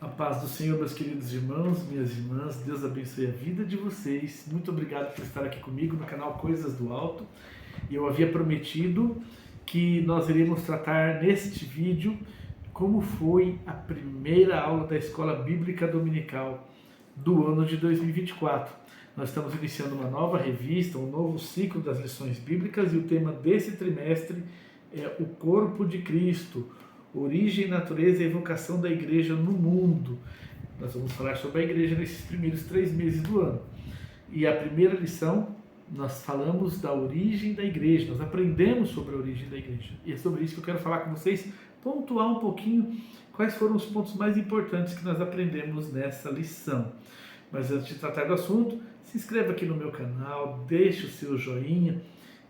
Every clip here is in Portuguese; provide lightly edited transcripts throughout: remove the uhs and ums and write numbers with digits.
A paz do Senhor, meus queridos irmãos, minhas irmãs, Deus abençoe a vida de vocês. Muito obrigado por estar aqui comigo no canal Coisas do Alto. Eu havia prometido que nós iríamos tratar neste vídeo como foi a primeira aula da Escola Bíblica Dominical do ano de 2024. Nós estamos iniciando uma nova revista, um novo ciclo das lições bíblicas e o tema desse trimestre é o Corpo de Cristo. Origem, natureza e evocação da igreja no mundo. Nós vamos falar sobre a igreja nesses primeiros 3 meses do ano. E a primeira lição, nós falamos da origem da igreja, nós aprendemos sobre a origem da igreja. E é sobre isso que eu quero falar com vocês, pontuar um pouquinho quais foram os pontos mais importantes que nós aprendemos nessa lição. Mas antes de tratar do assunto, se inscreva aqui no meu canal, deixe o seu joinha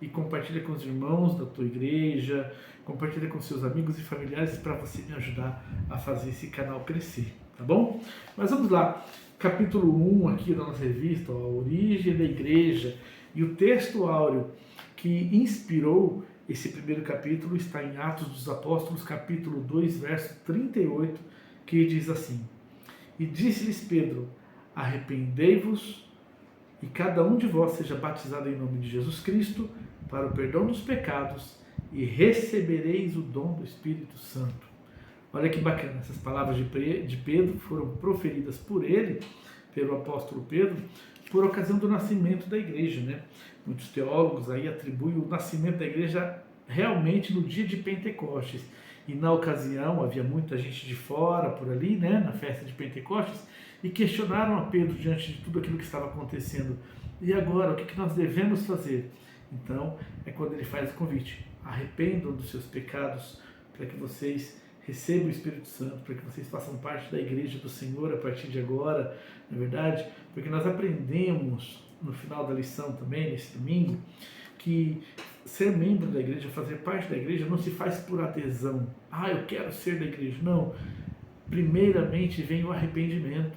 e compartilha com os irmãos da tua igreja, compartilha com seus amigos e familiares para você me ajudar a fazer esse canal crescer, tá bom? Mas vamos lá, capítulo 1 aqui da nossa revista, a origem da igreja, e o texto áureo que inspirou esse primeiro capítulo está em Atos dos Apóstolos, capítulo 2, verso 38, que diz assim: E disse-lhes Pedro, arrependei-vos e cada um de vós seja batizado em nome de Jesus Cristo para o perdão dos pecados e recebereis o dom do Espírito Santo. Olha que bacana, essas palavras de Pedro foram proferidas por ele, pelo apóstolo Pedro, por ocasião do nascimento da igreja, né? Muitos teólogos aí atribuem o nascimento da igreja realmente no dia de Pentecostes. E na ocasião havia muita gente de fora por ali, né, na festa de Pentecostes, e questionaram a Pedro diante de tudo aquilo que estava acontecendo. E agora, o que nós devemos fazer? Então, é quando ele faz o convite: arrependam dos seus pecados para que vocês recebam o Espírito Santo, para que vocês façam parte da igreja do Senhor a partir de agora, na verdade, porque nós aprendemos no final da lição também, nesse domingo, que ser membro da igreja, fazer parte da igreja, não se faz por adesão. Eu quero ser da igreja. Não. Primeiramente vem o arrependimento,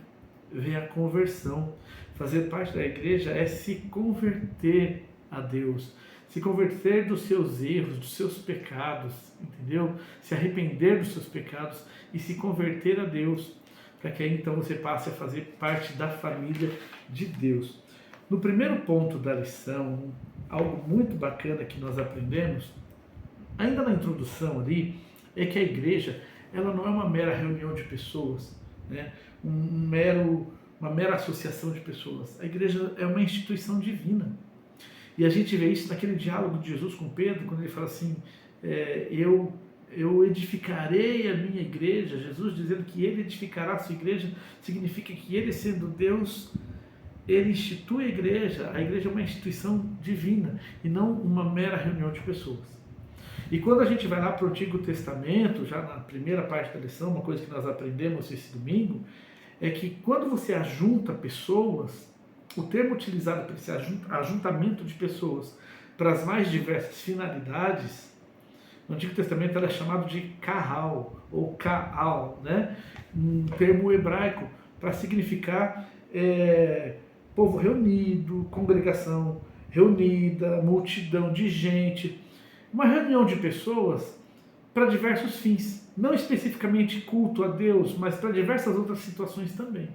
vem a conversão. Fazer parte da igreja é se converter a Deus, se converter dos seus erros, dos seus pecados, entendeu? Se arrepender dos seus pecados e se converter a Deus, para que aí então você passe a fazer parte da família de Deus. No primeiro ponto da lição, algo muito bacana que nós aprendemos, ainda na introdução ali, é que a igreja, ela não é uma mera reunião de pessoas, né? Uma mera associação de pessoas. A igreja é uma instituição divina. E a gente vê isso naquele diálogo de Jesus com Pedro, quando ele fala assim, eu edificarei a minha igreja. Jesus dizendo que ele edificará a sua igreja, significa que ele, sendo Deus, ele institui a igreja. A igreja é uma instituição divina e não uma mera reunião de pessoas. E quando a gente vai lá para o Antigo Testamento, já na primeira parte da lição, uma coisa que nós aprendemos esse domingo, é que quando você ajunta pessoas, o termo utilizado para esse ajuntamento de pessoas para as mais diversas finalidades, no Antigo Testamento era chamado de kahal, ou kaal, né? Um termo hebraico para significar povo reunido, congregação reunida, multidão de gente. Uma reunião de pessoas para diversos fins, não especificamente culto a Deus, mas para diversas outras situações também.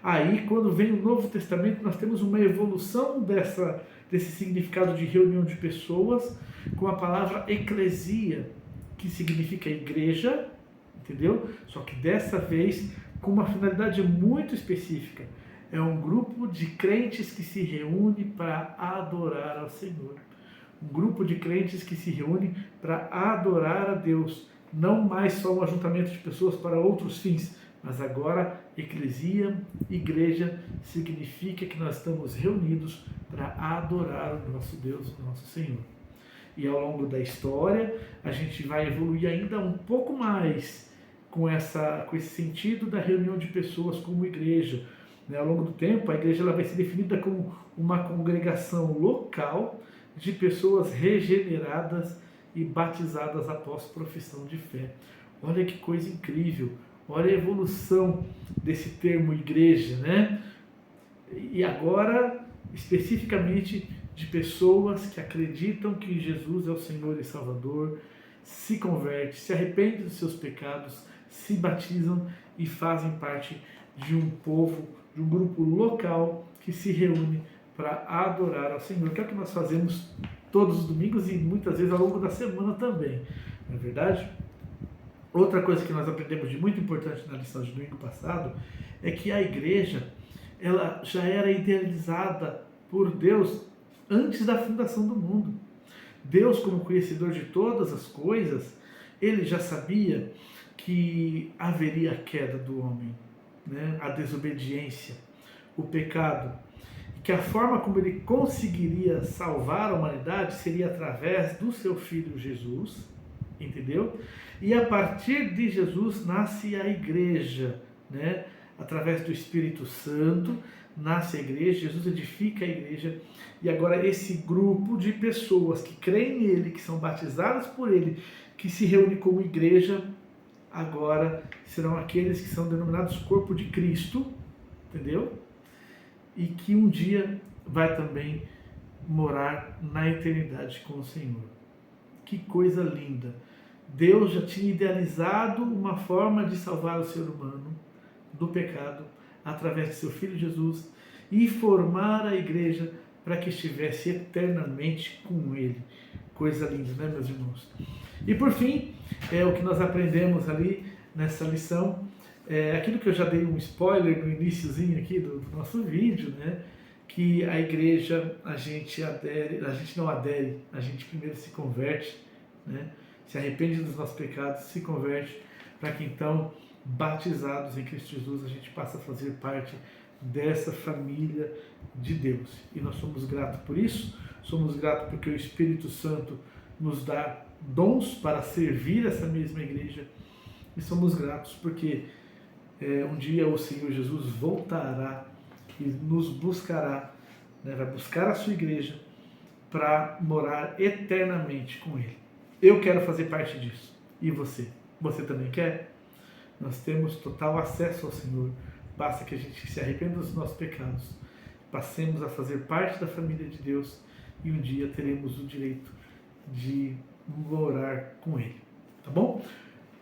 Aí, quando vem o Novo Testamento, nós temos uma evolução desse significado de reunião de pessoas com a palavra eclesia, que significa igreja, entendeu? Só que dessa vez com uma finalidade muito específica. É um grupo de crentes que se reúne para adorar ao Senhor. Um grupo de crentes que se reúne para adorar a Deus. Não mais só um ajuntamento de pessoas para outros fins, mas agora eclesia, igreja, significa que nós estamos reunidos para adorar o nosso Deus, o nosso Senhor. E ao longo da história, a gente vai evoluir ainda um pouco mais com esse sentido da reunião de pessoas como igreja. Ao longo do tempo, a igreja ela vai ser definida como uma congregação local de pessoas regeneradas e batizadas após profissão de fé. Olha que coisa incrível! Olha a evolução desse termo igreja, né? E agora, especificamente, de pessoas que acreditam que Jesus é o Senhor e Salvador, se converte, se arrepende dos seus pecados, se batizam e fazem parte de um povo, de um grupo local que se reúne para adorar ao Senhor, que é o que nós fazemos todos os domingos e muitas vezes ao longo da semana também, não é verdade? Outra coisa que nós aprendemos de muito importante na lição de domingo passado é que a igreja, ela já era idealizada por Deus antes da fundação do mundo. Deus, como conhecedor de todas as coisas, ele já sabia que haveria a queda do homem, né? A desobediência, o pecado, e que a forma como ele conseguiria salvar a humanidade seria através do seu Filho Jesus, entendeu? E a partir de Jesus nasce a igreja, né? Através do Espírito Santo nasce a igreja, Jesus edifica a igreja, e agora esse grupo de pessoas que creem nele, que são batizadas por ele, que se reúne como igreja, agora serão aqueles que são denominados corpo de Cristo, entendeu? E que um dia vai também morar na eternidade com o Senhor. Que coisa linda! Deus já tinha idealizado uma forma de salvar o ser humano do pecado através de seu Filho Jesus e formar a igreja para que estivesse eternamente com ele. Coisa linda, né, meus irmãos? E por fim, o que nós aprendemos ali nessa lição, aquilo que eu já dei um spoiler no iniciozinho aqui do nosso vídeo, né? Que a igreja, a gente não adere, a gente primeiro se converte, né? Se arrepende dos nossos pecados, se converte, para que então, batizados em Cristo Jesus, a gente passe a fazer parte dessa família de Deus. E nós somos gratos por isso, somos gratos porque o Espírito Santo nos dá dons para servir essa mesma igreja, e somos gratos porque um dia o Senhor Jesus voltará e nos buscará, né, vai buscar a sua igreja para morar eternamente com Ele. Eu quero fazer parte disso. E você? Você também quer? Nós temos total acesso ao Senhor. Basta que a gente se arrependa dos nossos pecados, passemos a fazer parte da família de Deus e um dia teremos o direito de morar com Ele. Tá bom?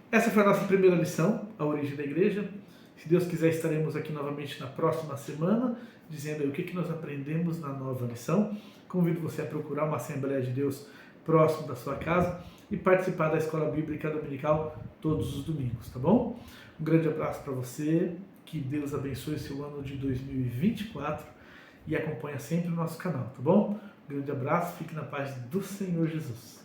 Essa foi a nossa primeira lição, a origem da igreja. Se Deus quiser, estaremos aqui novamente na próxima semana, dizendo aí o que nós aprendemos na nova lição. Convido você a procurar uma Assembleia de Deus próximo da sua casa e participar da Escola Bíblica Dominical todos os domingos, tá bom? Um grande abraço para você, que Deus abençoe seu ano de 2024 e acompanha sempre o nosso canal, tá bom? Um grande abraço, fique na paz do Senhor Jesus.